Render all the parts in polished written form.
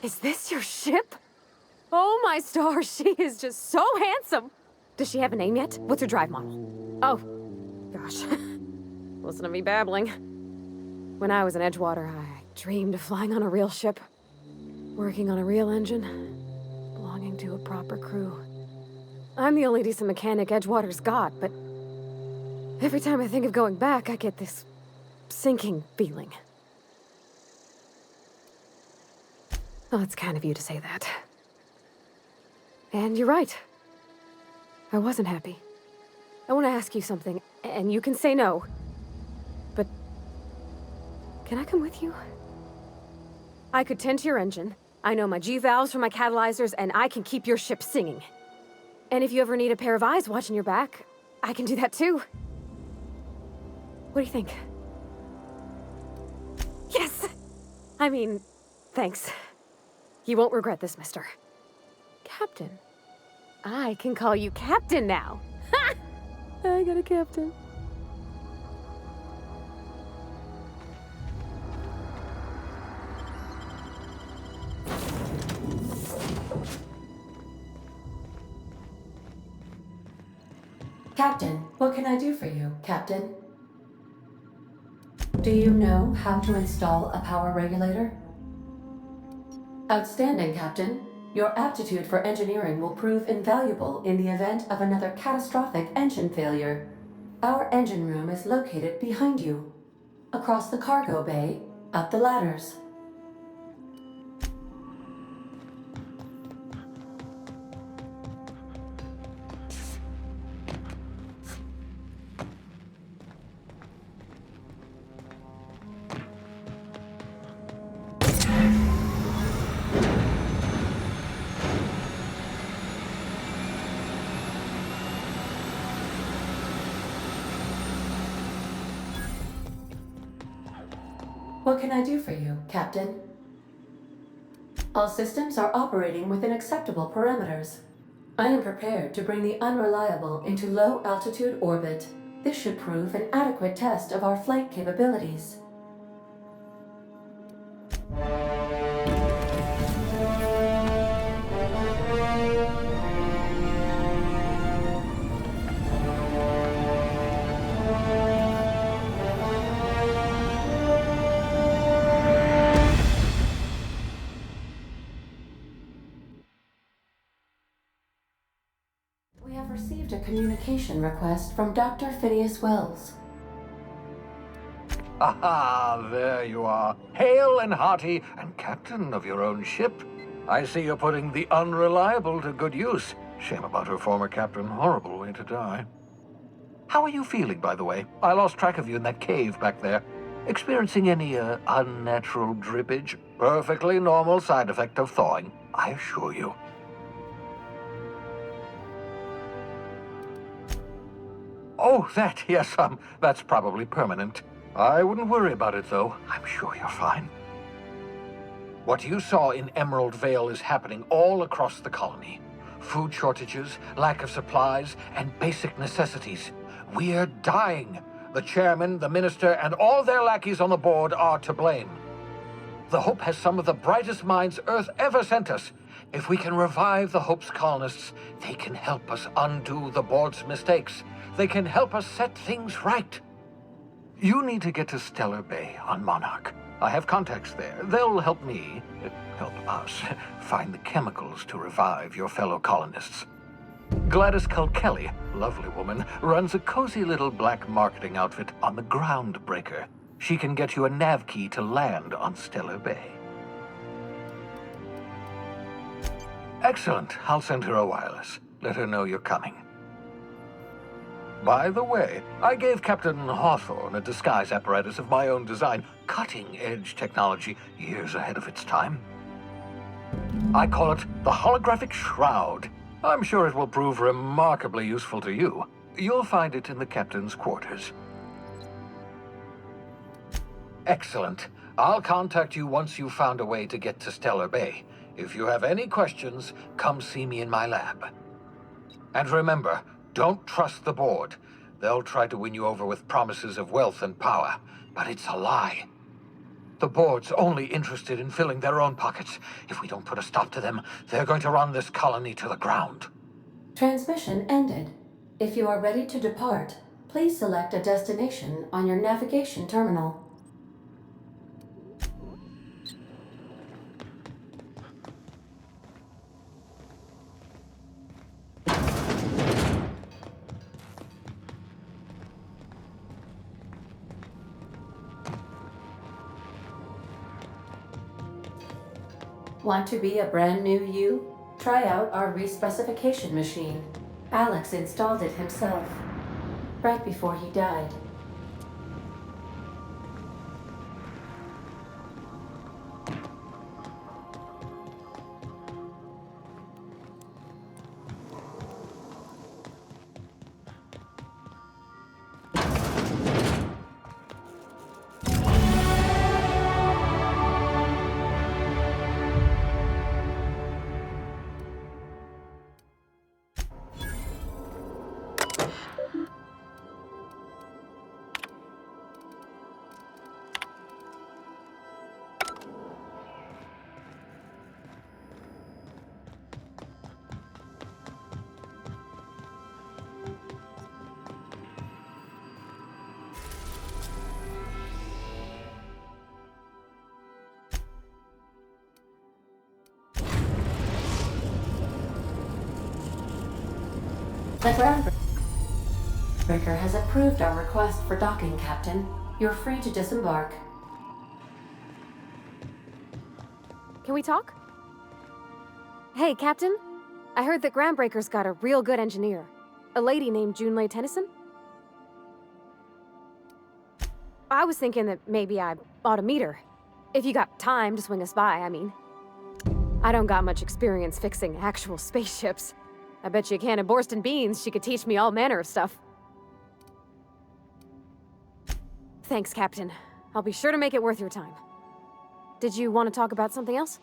Is this your ship? Oh my stars, she is just so handsome! Does she have a name yet? What's her drive model? Oh, gosh. Listen to me babbling. When I was in Edgewater, I dreamed of flying on a real ship, working on a real engine, belonging to a proper crew. I'm the only decent mechanic Edgewater's got, but every time I think of going back, I get this sinking feeling. Well, it's kind of you to say that. And you're right. I wasn't happy. I want to ask you something, and you can say no. But can I come with you? I could tend to your engine. I know my G-valves for my catalyzers, and I can keep your ship singing. And if you ever need a pair of eyes watching your back, I can do that too. What do you think? Yes! I mean, thanks. You won't regret this, mister. Captain. I can call you Captain now. Ha! I got a captain. Captain, what can I do for you, Captain? Do you know how to install a power regulator? Outstanding, Captain. Your aptitude for engineering will prove invaluable in the event of another catastrophic engine failure. Our engine room is located behind you. Across the cargo bay, up the ladders. What can I do for you, Captain? All systems are operating within acceptable parameters. I am prepared to bring the unreliable into low-altitude orbit. This should prove an adequate test of our flight capabilities. We have received a communication request from Dr. Phineas Wells. Aha, there you are. Hale and hearty, and captain of your own ship. I see you're putting the unreliable to good use. Shame about her former captain. Horrible way to die. How are you feeling, by the way? I lost track of you in that cave back there. Experiencing any, unnatural drippage? Perfectly normal side effect of thawing, I assure you. Oh, that, yes, that's probably permanent. I wouldn't worry about it, though. I'm sure you're fine. What you saw in Emerald Vale is happening all across the colony. Food shortages, lack of supplies, and basic necessities. We're dying. The chairman, the minister, and all their lackeys on the board are to blame. The Hope has some of the brightest minds Earth ever sent us. If we can revive the Hope's colonists, they can help us undo the board's mistakes. They can help us set things right. You need to get to Stellar Bay on Monarch. I have contacts there. They'll help me, help us, find the chemicals to revive your fellow colonists. Gladys Kelly, lovely woman, runs a cozy little black marketing outfit on the Groundbreaker. She can get you a nav key to land on Stellar Bay. Excellent. I'll send her a wireless. Let her know you're coming. By the way, I gave Captain Hawthorne a disguise apparatus of my own design, cutting-edge technology, years ahead of its time. I call it the Holographic Shroud. I'm sure it will prove remarkably useful to you. You'll find it in the captain's quarters. Excellent. I'll contact you once you've found a way to get to Stellar Bay. If you have any questions, come see me in my lab. And remember, don't trust the board. They'll try to win you over with promises of wealth and power, but it's a lie. The board's only interested in filling their own pockets. If we don't put a stop to them, they're going to run this colony to the ground. Transmission ended. If you are ready to depart, please select a destination on your navigation terminal. Want to be a brand new you? Try out our respecification machine. Alex installed it himself, right before he died. The Groundbreaker has approved our request for docking, Captain. You're free to disembark. Can we talk? Hey, Captain. I heard that Groundbreaker's got a real good engineer. A lady named Junlei Tennyson. I was thinking that maybe I ought to meet her. If you got time to swing us by, I mean. I don't got much experience fixing actual spaceships. I bet you a can of Borston beans she could teach me all manner of stuff. Thanks, Captain. I'll be sure to make it worth your time. Did you want to talk about something else?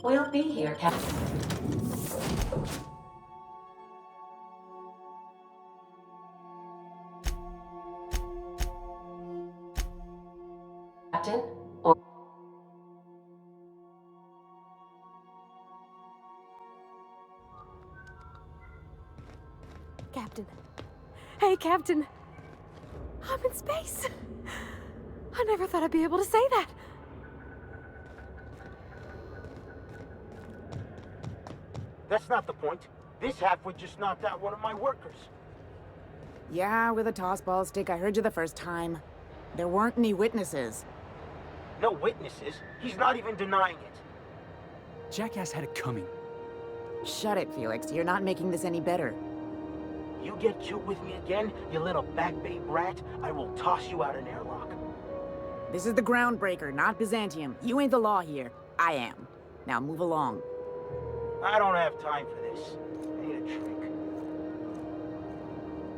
We'll be here, Captain. Captain? Or Captain. Hey, Captain. I'm in space. I never thought I'd be able to say that. That's not the point. This halfwit just knocked out one of my workers. Yeah, with a tossball stick. I heard you the first time. There weren't any witnesses. No witnesses. He's not even denying it. Jackass had it coming. Shut it, Felix. You're not making this any better. You get cute with me again, you little back bay brat, I will toss you out an airlock. This is the Groundbreaker, not Byzantium. You ain't the law here. I am. Now move along. I don't have time for this. I need a trick.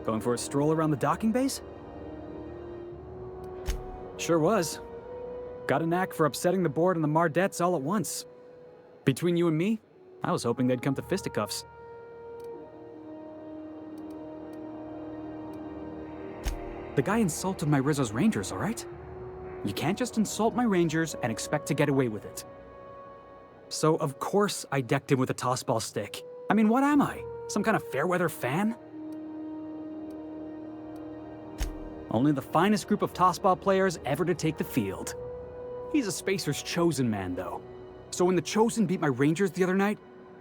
Going for a stroll around the docking base? Sure was. Got a knack for upsetting the board and the Mardettes all at once. Between you and me, I was hoping they'd come to fisticuffs. The guy insulted my Rizzo's Rangers, all right? You can't just insult my Rangers and expect to get away with it. So, of course, I decked him with a tossball stick. I mean, what am I? Some kind of fair-weather fan? Only the finest group of tossball players ever to take the field. He's a Spacer's chosen man, though. So when the Chosen beat my Rangers the other night,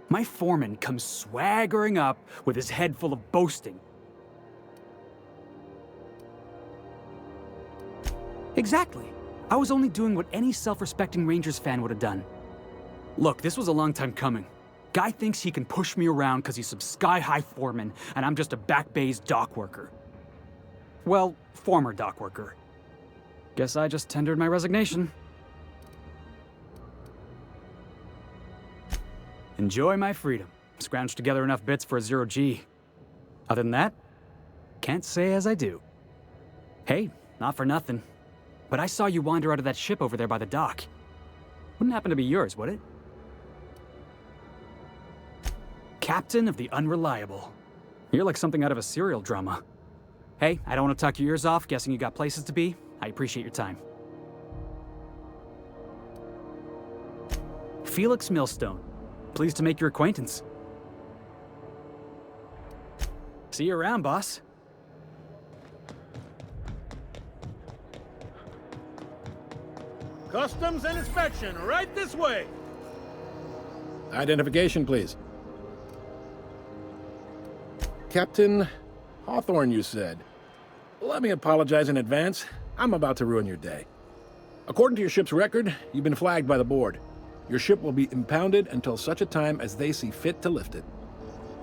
my foreman comes swaggering up with his head full of boasting. Exactly. I was only doing what any self-respecting Rangers fan would have done. Look, this was a long time coming. Guy thinks he can push me around because he's some sky-high foreman, and I'm just a back bay's dock worker. Well, former dock worker. Guess I just tendered my resignation. Enjoy my freedom. Scrounged together enough bits for a 0G. Other than that, can't say as I do. Hey, not for nothing, but I saw you wander out of that ship over there by the dock. Wouldn't happen to be yours, would it? Captain of the Unreliable. You're like something out of a serial drama. Hey, I don't want to talk your ears off, guessing you got places to be. I appreciate your time. Felix Millstone. Pleased to make your acquaintance. See you around, boss. Customs and inspection, right this way. Identification, please. Captain Hawthorne, you said. Let me apologize in advance. I'm about to ruin your day. According to your ship's record, you've been flagged by the board. Your ship will be impounded until such a time as they see fit to lift it.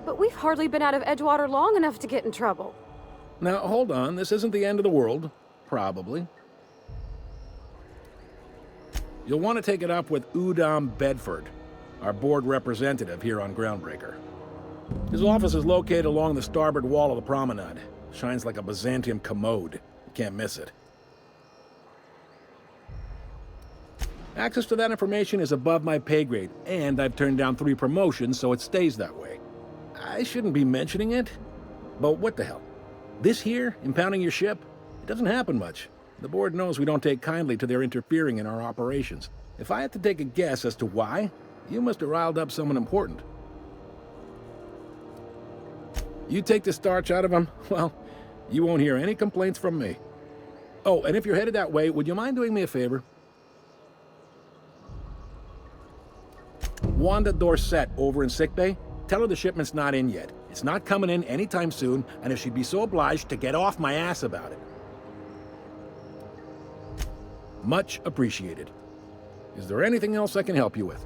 But we've hardly been out of Edgewater long enough to get in trouble. Now, hold on. This isn't the end of the world. Probably. You'll want to take it up with Udom Bedford, our board representative here on Groundbreaker. His office is located along the starboard wall of the promenade. Shines like a Byzantium commode. You can't miss it. Access to that information is above my pay grade, and I've turned down 3 promotions, so it stays that way. I shouldn't be mentioning it, but what the hell? This here, impounding your ship, it doesn't happen much. The board knows we don't take kindly to their interfering in our operations. If I had to take a guess as to why, you must have riled up someone important. You take the starch out of them, well, you won't hear any complaints from me. Oh, and if you're headed that way, would you mind doing me a favor? Wanda Dorset over in sickbay, tell her the shipment's not in yet. It's not coming in anytime soon, and if she'd be so obliged to get off my ass about it. Much appreciated. Is there anything else I can help you with?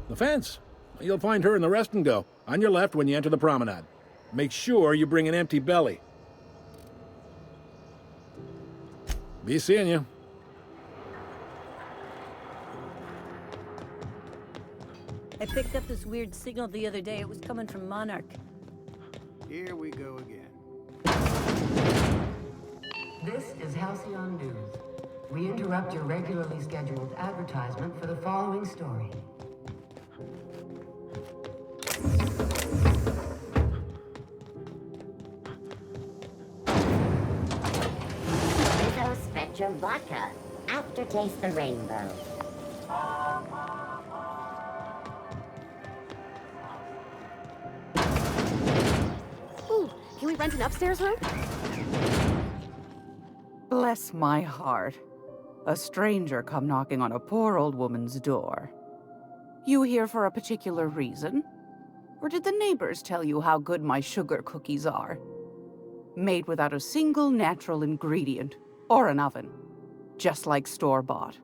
The fence. You'll find her in the rest and go, on your left when you enter the promenade. Make sure you bring an empty belly. Be seeing you. I picked up this weird signal the other day. It was coming from Monarch. Here we go again. This is Halcyon News. We interrupt your regularly scheduled advertisement for the following story. Rizzo Spectrum Vodka. Aftertaste the rainbow. Ooh, can we rent an upstairs room? Bless my heart. A stranger come knocking on a poor old woman's door. You here for a particular reason? Or did the neighbors tell you how good my sugar cookies are? Made without a single natural ingredient, or an oven. Just like store-bought.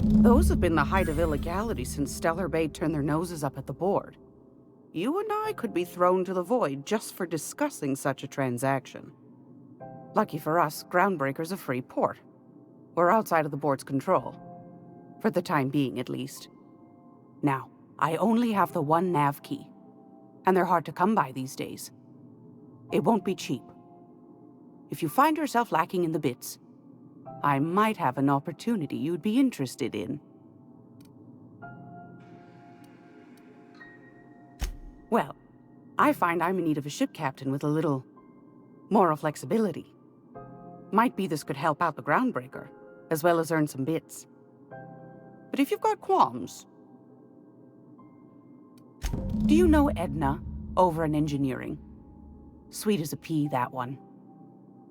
Those have been the height of illegality since Stellar Bay turned their noses up at the board. You and I could be thrown to the void just for discussing such a transaction. Lucky for us, Groundbreaker's a free port. We're outside of the board's control. For the time being, at least. Now, I only have the one nav key. And they're hard to come by these days. It won't be cheap. If you find yourself lacking in the bits, I might have an opportunity you'd be interested in. Well, I find I'm in need of a ship captain with a little moral flexibility. Might be this could help out the Groundbreaker, as well as earn some bits. But if you've got qualms... Do you know Edna, over in engineering? Sweet as a pea, that one.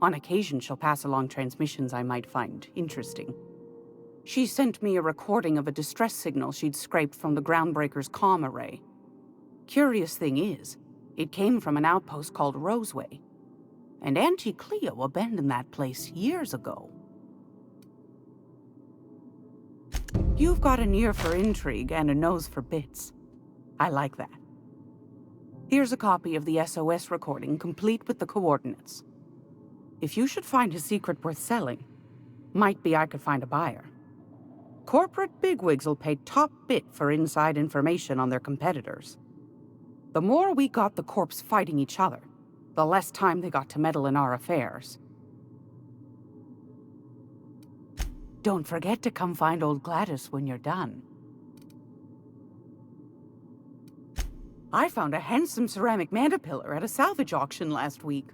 On occasion, she'll pass along transmissions I might find interesting. She sent me a recording of a distress signal she'd scraped from the Groundbreaker's comm array. Curious thing is, it came from an outpost called Roseway. And Auntie Cleo abandoned that place years ago. You've got an ear for intrigue and a nose for bits. I like that. Here's a copy of the SOS recording, complete with the coordinates. If you should find a secret worth selling, might be I could find a buyer. Corporate bigwigs will pay top bit for inside information on their competitors. The more we got the corps fighting each other, the less time they got to meddle in our affairs. Don't forget to come find old Gladys when you're done. I found a handsome ceramic mandapillar at a salvage auction last week.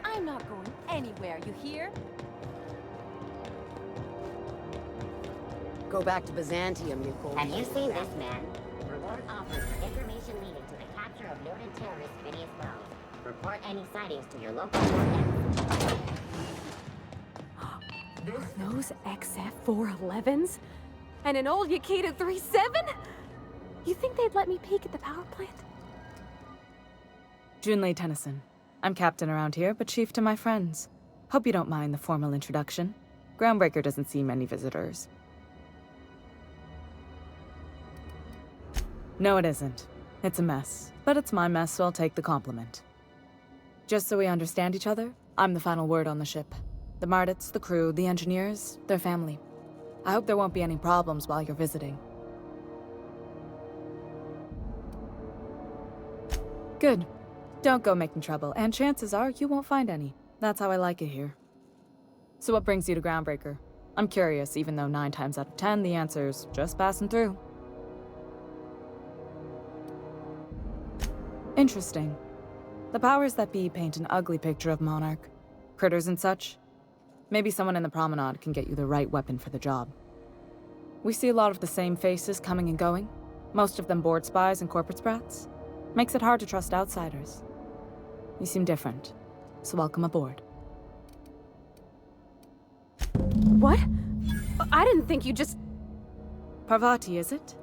I'm not going anywhere, you hear? Go back to Byzantium, you fool. Have you seen this man? Reward offers for information leading to the capture of noted terrorist Phineas Wells. Report any sightings to your local warden. Those XF-411s? And an old Yakita 37? You think they'd let me peek at the power plant? Junlei Tennyson. I'm captain around here, but chief to my friends. Hope you don't mind the formal introduction. Groundbreaker doesn't see many visitors. No, it isn't. It's a mess. But it's my mess, so I'll take the compliment. Just so we understand each other, I'm the final word on the ship. The Mardits, the crew, the engineers, their family. I hope there won't be any problems while you're visiting. Good. Don't go making trouble, and chances are you won't find any. That's how I like it here. So what brings you to Groundbreaker? I'm curious, even though 9 times out of 10 the answer's just passing through. Interesting. The powers that be paint an ugly picture of Monarch. Critters and such. Maybe someone in the promenade can get you the right weapon for the job. We see a lot of the same faces coming and going. Most of them board spies and corporate sprats. Makes it hard to trust outsiders. You seem different, so welcome aboard. What? I didn't think you just... Parvati, is it?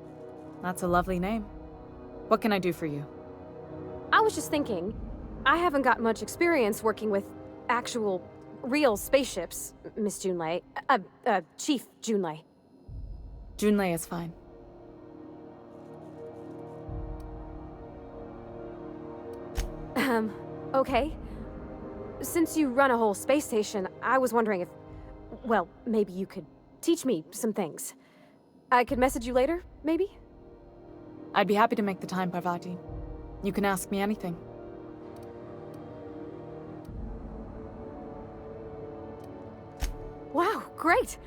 That's a lovely name. What can I do for you? I was just thinking, I haven't got much experience working with actual, real spaceships, Miss Junlei. Chief Junlei. Junlei is fine. Okay. Since you run a whole space station, I was wondering if... Well, maybe you could teach me some things. I could message you later, maybe? I'd be happy to make the time, Parvati. You can ask me anything. Wow, great!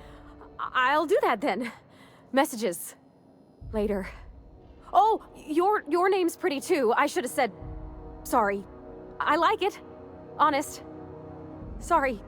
I'll do that then. Messages. Later. Oh, your name's pretty too. I should have said... Sorry. I like it. Honest. Sorry.